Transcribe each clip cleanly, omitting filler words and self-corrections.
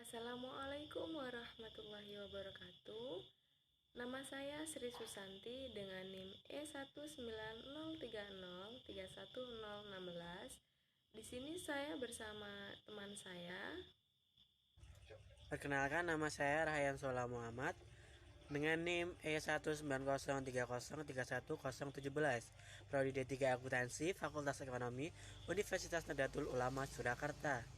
Assalamualaikum warahmatullahi wabarakatuh. Nama saya Sri Susanti dengan NIM E19030310016. Di sini saya bersama teman saya. Perkenalkan, nama saya Rahyan Sola Muhammad dengan NIM E19030310117, Prodi D3 Akuntansi, Fakultas Ekonomi, Universitas Nahdlatul Ulama Surakarta.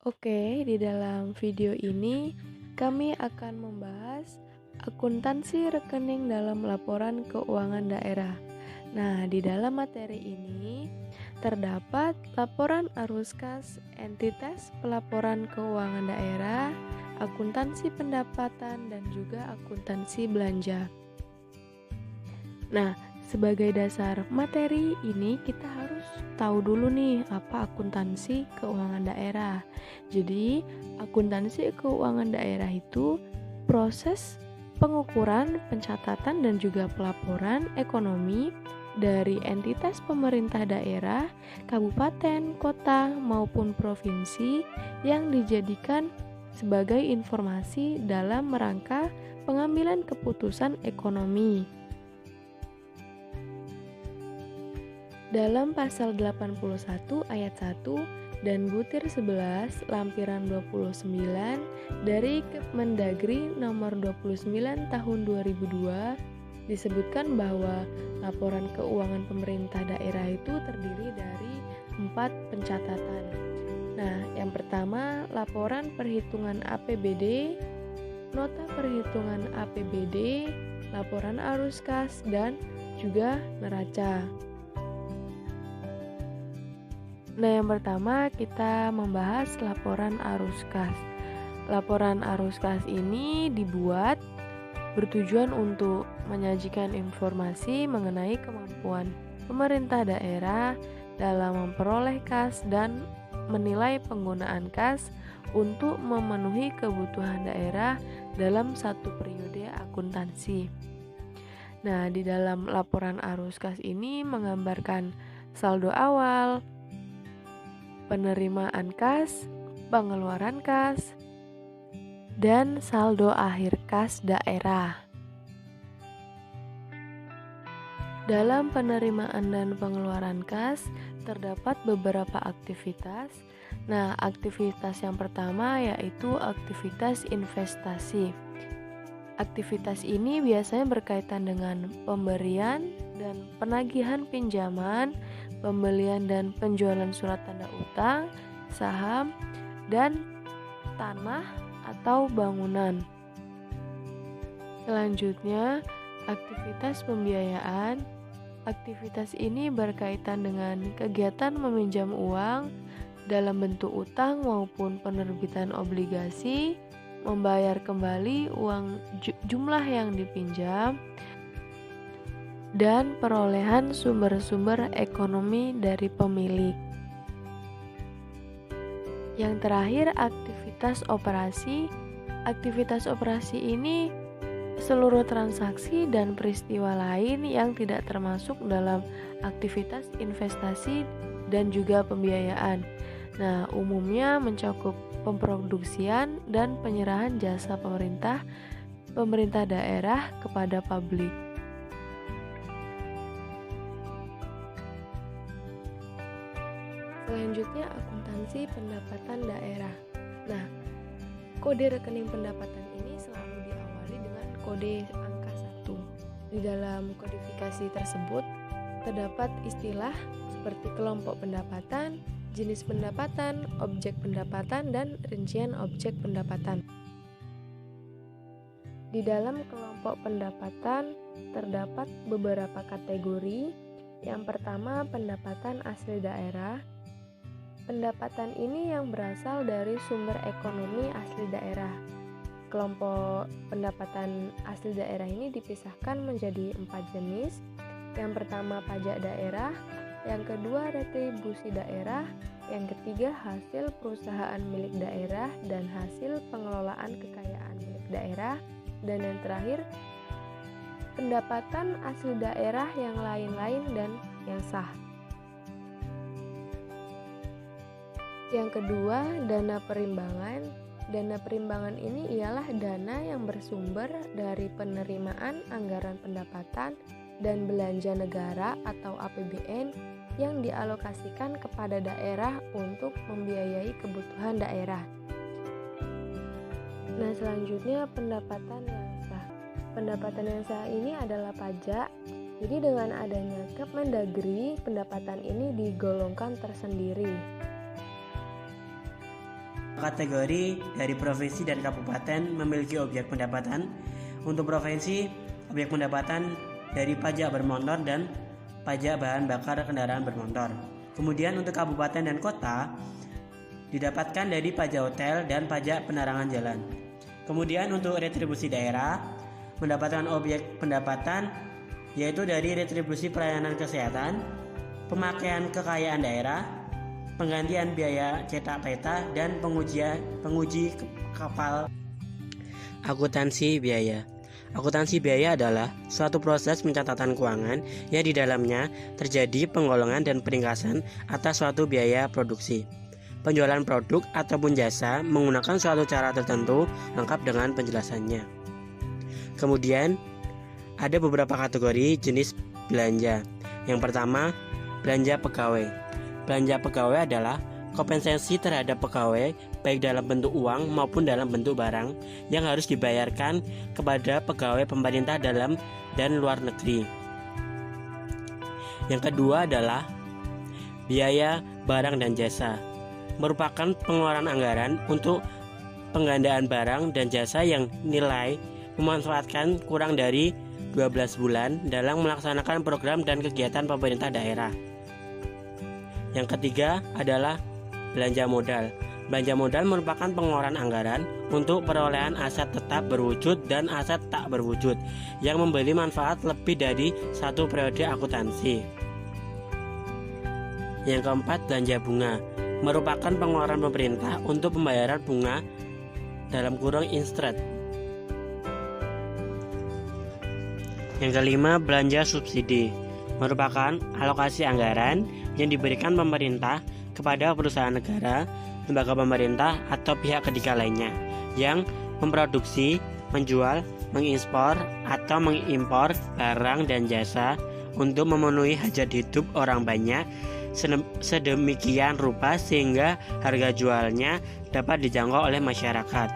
Oke, di dalam video ini kami akan membahas akuntansi rekening dalam laporan keuangan daerah. Nah, di dalam materi ini terdapat laporan arus kas, entitas pelaporan keuangan daerah, akuntansi pendapatan, dan juga akuntansi belanja. Nah, sebagai dasar materi ini kita harus tahu dulu nih apa akuntansi keuangan daerah. Jadi, akuntansi keuangan daerah itu proses pengukuran, pencatatan, dan juga pelaporan ekonomi dari entitas pemerintah daerah, kabupaten, kota, maupun provinsi yang dijadikan sebagai informasi dalam rangka pengambilan keputusan ekonomi. Dalam pasal 81 ayat 1 dan butir 11 lampiran 29 dari Kemendagri nomor 29 tahun 2002 disebutkan bahwa laporan keuangan pemerintah daerah itu terdiri dari 4 pencatatan. Nah, yang pertama laporan perhitungan APBD, nota perhitungan APBD, laporan arus kas, dan juga neraca. Nah, yang pertama kita membahas laporan arus kas. Laporan arus kas ini dibuat bertujuan untuk menyajikan informasi mengenai kemampuan pemerintah daerah dalam memperoleh kas dan menilai penggunaan kas untuk memenuhi kebutuhan daerah dalam satu periode akuntansi. Nah, di dalam laporan arus kas ini menggambarkan saldo awal, penerimaan kas, pengeluaran kas, dan saldo akhir kas daerah. Dalam penerimaan dan pengeluaran kas terdapat beberapa aktivitas. Nah, aktivitas yang pertama yaitu aktivitas investasi. Aktivitas ini biasanya berkaitan dengan pemberian dan penagihan pinjaman, pembelian dan penjualan surat tanda utang, saham, dan tanah atau bangunan. Selanjutnya, aktivitas pembiayaan. Aktivitas ini berkaitan dengan kegiatan meminjam uang dalam bentuk utang maupun penerbitan obligasi, membayar kembali uang jumlah yang dipinjam, dan perolehan sumber-sumber ekonomi dari pemilik. Yang terakhir, aktivitas operasi. Aktivitas operasi ini seluruh transaksi dan peristiwa lain yang tidak termasuk dalam aktivitas investasi dan juga pembiayaan. Nah, umumnya mencakup pemproduksian dan penyerahan jasa pemerintah daerah kepada publik. Selanjutnya, akuntansi pendapatan daerah. Nah, kode rekening pendapatan ini selalu diawali dengan kode angka 1. Di dalam kodifikasi tersebut terdapat istilah seperti kelompok pendapatan, jenis pendapatan, objek pendapatan, dan rincian objek pendapatan. Di dalam kelompok pendapatan terdapat beberapa kategori. Yang pertama, pendapatan asli daerah. Pendapatan ini yang berasal dari sumber ekonomi asli daerah. Kelompok pendapatan asli daerah ini dipisahkan menjadi 4 jenis. Yang pertama, pajak daerah. Yang kedua, retribusi daerah. Yang ketiga, hasil perusahaan milik daerah dan hasil pengelolaan kekayaan milik daerah. Dan yang terakhir, pendapatan asli daerah yang lain-lain dan yang sah. Yang kedua, dana perimbangan. Dana perimbangan ini ialah dana yang bersumber dari penerimaan anggaran pendapatan dan belanja negara atau APBN yang dialokasikan kepada daerah untuk membiayai kebutuhan daerah. Nah, selanjutnya pendapatan yang sah. Pendapatan yang sah ini adalah pajak. Jadi dengan adanya Kemendagri, pendapatan ini digolongkan tersendiri. Kategori dari provinsi dan kabupaten memiliki objek pendapatan. Untuk provinsi, objek pendapatan dari pajak bermotor dan pajak bahan bakar kendaraan bermotor. Kemudian untuk kabupaten dan kota didapatkan dari pajak hotel dan pajak penerangan jalan. Kemudian untuk retribusi daerah mendapatkan objek pendapatan yaitu dari retribusi pelayanan kesehatan, pemakaian kekayaan daerah, penggantian biaya cetak peta, dan penguji kapal. Akuntansi biaya. Akuntansi biaya adalah suatu proses pencatatan keuangan yang di dalamnya terjadi penggolongan dan peringkasan atas suatu biaya produksi, penjualan produk ataupun jasa menggunakan suatu cara tertentu lengkap dengan penjelasannya. Kemudian ada beberapa kategori jenis belanja. Yang pertama, belanja pegawai. Belanja pegawai adalah kompensasi terhadap pegawai baik dalam bentuk uang maupun dalam bentuk barang yang harus dibayarkan kepada pegawai pemerintah dalam dan luar negeri. Yang kedua adalah biaya barang dan jasa, merupakan pengeluaran anggaran untuk penggandaan barang dan jasa yang nilai memanfaatkan kurang dari 12 bulan dalam melaksanakan program dan kegiatan pemerintah daerah. Yang ketiga adalah belanja modal. Belanja modal merupakan pengeluaran anggaran untuk perolehan aset tetap berwujud dan aset tak berwujud yang memberi manfaat lebih dari satu periode akuntansi. Yang keempat, belanja bunga merupakan pengeluaran pemerintah untuk pembayaran bunga dalam kurung interest. Yang kelima, belanja subsidi merupakan alokasi anggaran yang diberikan pemerintah kepada perusahaan negara, lembaga pemerintah, atau pihak ketiga lainnya yang memproduksi, menjual, mengimpor, atau mengimpor barang dan jasa untuk memenuhi hajat hidup orang banyak sedemikian rupa sehingga harga jualnya dapat dijangkau oleh masyarakat.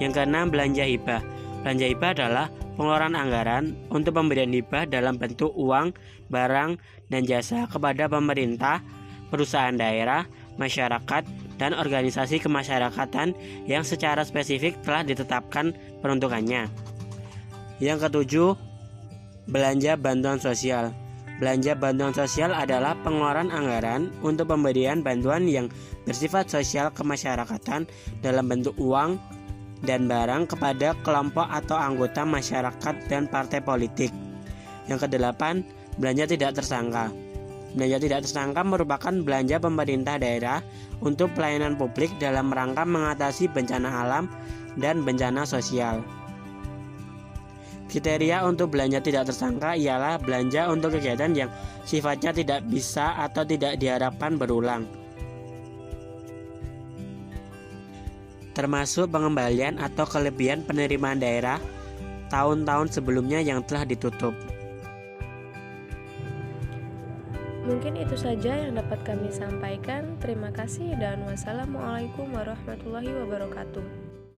Yang keenam, belanja hibah. Belanja hibah adalah pengeluaran anggaran untuk pemberian hibah dalam bentuk uang, barang, dan jasa kepada pemerintah, perusahaan daerah, masyarakat, dan organisasi kemasyarakatan yang secara spesifik telah ditetapkan peruntukannya. Yang ketujuh, belanja bantuan sosial. Belanja bantuan sosial adalah pengeluaran anggaran untuk pemberian bantuan yang bersifat sosial kemasyarakatan dalam bentuk uang dan barang kepada kelompok atau anggota masyarakat dan partai politik. Yang kedelapan, belanja tidak tersangka. Belanja tidak tersangka merupakan belanja pemerintah daerah untuk pelayanan publik dalam rangka mengatasi bencana alam dan bencana sosial. Kriteria untuk belanja tidak tersangka ialah belanja untuk kegiatan yang sifatnya tidak bisa atau tidak diharapkan berulang, termasuk pengembalian atau kelebihan penerimaan daerah tahun-tahun sebelumnya yang telah ditutup. Mungkin itu saja yang dapat kami sampaikan. Terima kasih dan wassalamualaikum warahmatullahi wabarakatuh.